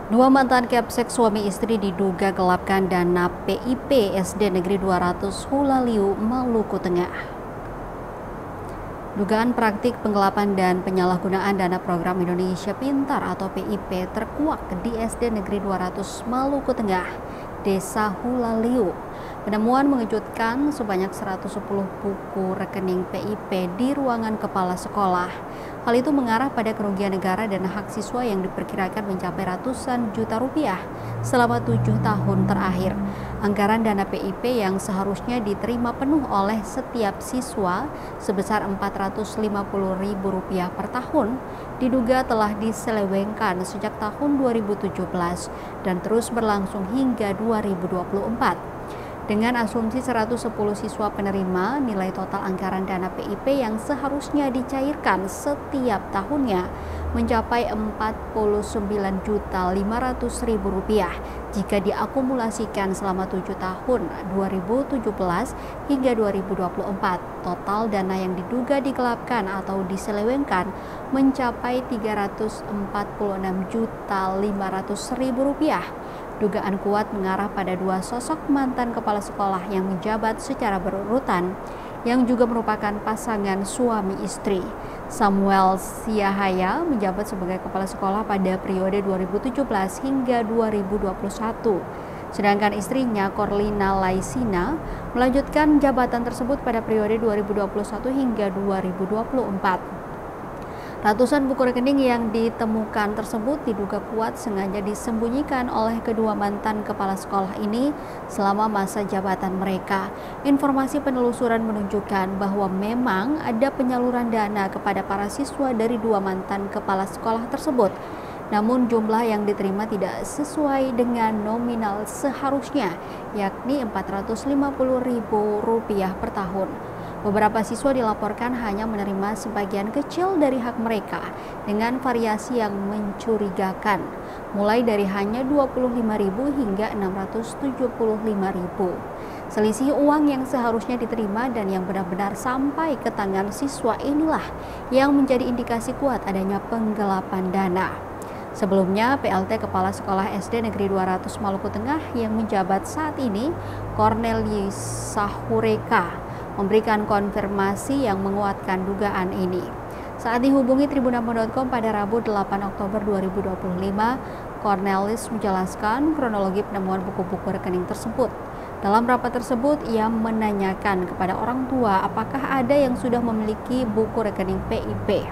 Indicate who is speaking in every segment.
Speaker 1: Dua mantan Kepsek suami istri diduga gelapkan dana PIP SD Negeri 200 Hulaliu, Maluku Tengah. Dugaan praktik penggelapan dan penyalahgunaan dana program Indonesia Pintar atau PIP terkuak di SD Negeri 200 Maluku Tengah, Desa Hulaliu. Penemuan mengejutkan sebanyak 110 buku rekening PIP di ruangan kepala sekolah. Hal itu mengarah pada kerugian negara dan hak siswa yang diperkirakan mencapai ratusan juta rupiah selama 7 tahun terakhir. Anggaran dana PIP yang seharusnya diterima penuh oleh setiap siswa sebesar Rp450.000 per tahun diduga telah diselewengkan sejak tahun 2017 dan terus berlangsung hingga 2024. Dengan asumsi 110 siswa penerima, nilai total anggaran dana PIP yang seharusnya dicairkan setiap tahunnya mencapai Rp49.500.000 jika diakumulasikan selama 7 tahun 2017 hingga 2024. Total dana yang diduga digelapkan atau diselewengkan mencapai Rp346.500.000. Dugaan kuat mengarah pada dua sosok mantan kepala sekolah yang menjabat secara berurutan, yang juga merupakan pasangan suami istri. Samuel Siahaya menjabat sebagai kepala sekolah pada periode 2017 hingga 2021. Sedangkan istrinya Corlina Laisina melanjutkan jabatan tersebut pada periode 2021 hingga 2024. Ratusan buku rekening yang ditemukan tersebut diduga kuat sengaja disembunyikan oleh kedua mantan kepala sekolah ini selama masa jabatan mereka. Informasi penelusuran menunjukkan bahwa memang ada penyaluran dana kepada para siswa dari dua mantan kepala sekolah tersebut. Namun jumlah yang diterima tidak sesuai dengan nominal seharusnya, yakni Rp450.000 per tahun. Beberapa siswa dilaporkan hanya menerima sebagian kecil dari hak mereka dengan variasi yang mencurigakan, mulai dari hanya Rp25.000 hingga Rp675.000. Selisih uang yang seharusnya diterima dan yang benar-benar sampai ke tangan siswa inilah yang menjadi indikasi kuat adanya penggelapan dana. Sebelumnya, PLT Kepala Sekolah SD Negeri 200 Maluku Tengah yang menjabat saat ini, Cornelius Sahureka, memberikan konfirmasi yang menguatkan dugaan ini. Saat dihubungi tribunampo.com pada Rabu 8 Oktober 2025, Cornelius menjelaskan kronologi penemuan buku-buku rekening tersebut. Dalam rapat tersebut, ia menanyakan kepada orang tua apakah ada yang sudah memiliki buku rekening PIP.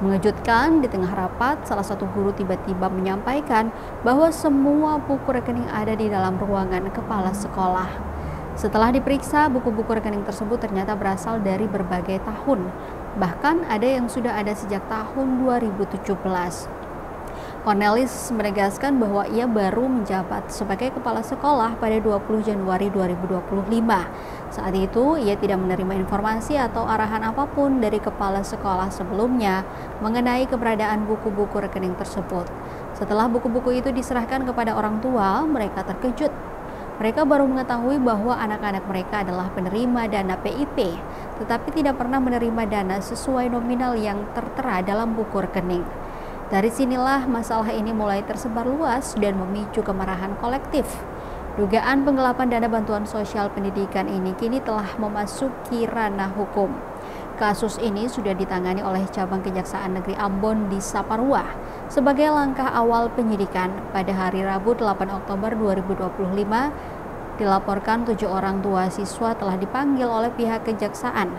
Speaker 1: Mengejutkan, di tengah rapat, salah satu guru tiba-tiba menyampaikan bahwa semua buku rekening ada di dalam ruangan kepala sekolah. Setelah diperiksa, buku-buku rekening tersebut ternyata berasal dari berbagai tahun. Bahkan ada yang sudah ada sejak tahun 2017. Cornelius menegaskan bahwa ia baru menjabat sebagai kepala sekolah pada 20 Januari 2025. Saat itu, ia tidak menerima informasi atau arahan apapun dari kepala sekolah sebelumnya mengenai keberadaan buku-buku rekening tersebut. Setelah buku-buku itu diserahkan kepada orang tua, mereka terkejut. Mereka baru mengetahui bahwa anak-anak mereka adalah penerima dana PIP, tetapi tidak pernah menerima dana sesuai nominal yang tertera dalam buku rekening. Dari sinilah masalah ini mulai tersebar luas dan memicu kemarahan kolektif. Dugaan penggelapan dana bantuan sosial pendidikan ini kini telah memasuki ranah hukum. Kasus ini sudah ditangani oleh Cabang Kejaksaan Negeri Ambon di Saparua. Sebagai langkah awal penyidikan, pada hari Rabu 8 Oktober 2025, dilaporkan 7 orang tua siswa telah dipanggil oleh pihak kejaksaan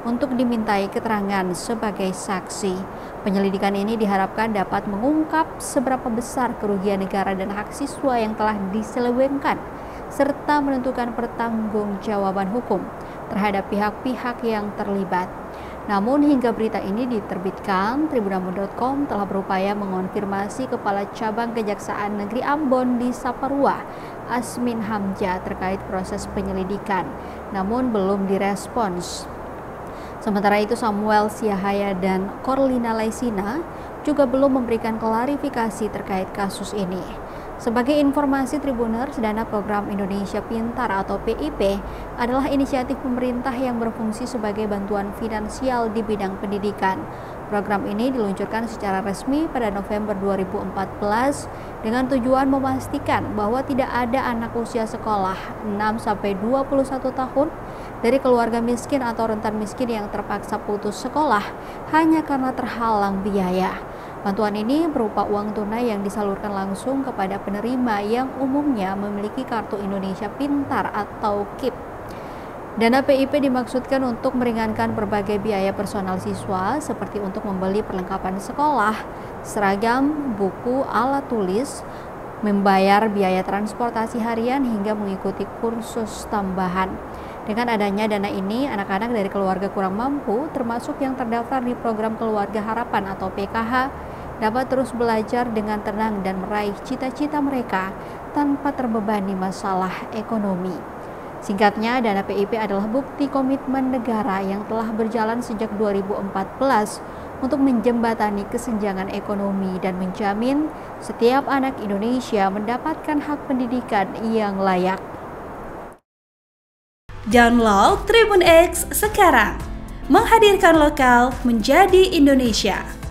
Speaker 1: untuk dimintai keterangan sebagai saksi. Penyelidikan ini diharapkan dapat mengungkap seberapa besar kerugian negara dan hak siswa yang telah diselewengkan, serta menentukan pertanggungjawaban hukum terhadap pihak-pihak yang terlibat. Namun hingga berita ini diterbitkan, tribunampo.com telah berupaya mengonfirmasi Kepala Cabang Kejaksaan Negeri Ambon di Saparua, Asmin Hamja, terkait proses penyelidikan, namun belum direspons. Sementara itu, Samuel Siahaya dan Corlina Laisina juga belum memberikan klarifikasi terkait kasus ini. Sebagai informasi Tribuners, dana program Indonesia Pintar atau PIP adalah inisiatif pemerintah yang berfungsi sebagai bantuan finansial di bidang pendidikan. Program ini diluncurkan secara resmi pada November 2014 dengan tujuan memastikan bahwa tidak ada anak usia sekolah 6-21 tahun dari keluarga miskin atau rentan miskin yang terpaksa putus sekolah hanya karena terhalang biaya. Bantuan ini berupa uang tunai yang disalurkan langsung kepada penerima yang umumnya memiliki Kartu Indonesia Pintar atau KIP. Dana PIP dimaksudkan untuk meringankan berbagai biaya personal siswa seperti untuk membeli perlengkapan sekolah, seragam, buku, alat tulis, membayar biaya transportasi harian hingga mengikuti kursus tambahan. Dengan adanya dana ini, anak-anak dari keluarga kurang mampu termasuk yang terdaftar di program Keluarga Harapan atau PKH dapat terus belajar dengan tenang dan meraih cita-cita mereka tanpa terbebani masalah ekonomi. Singkatnya, dana PIP adalah bukti komitmen negara yang telah berjalan sejak 2014 untuk menjembatani kesenjangan ekonomi dan menjamin setiap anak Indonesia mendapatkan hak pendidikan yang layak.
Speaker 2: Download Tribun X sekarang, menghadirkan lokal menjadi Indonesia.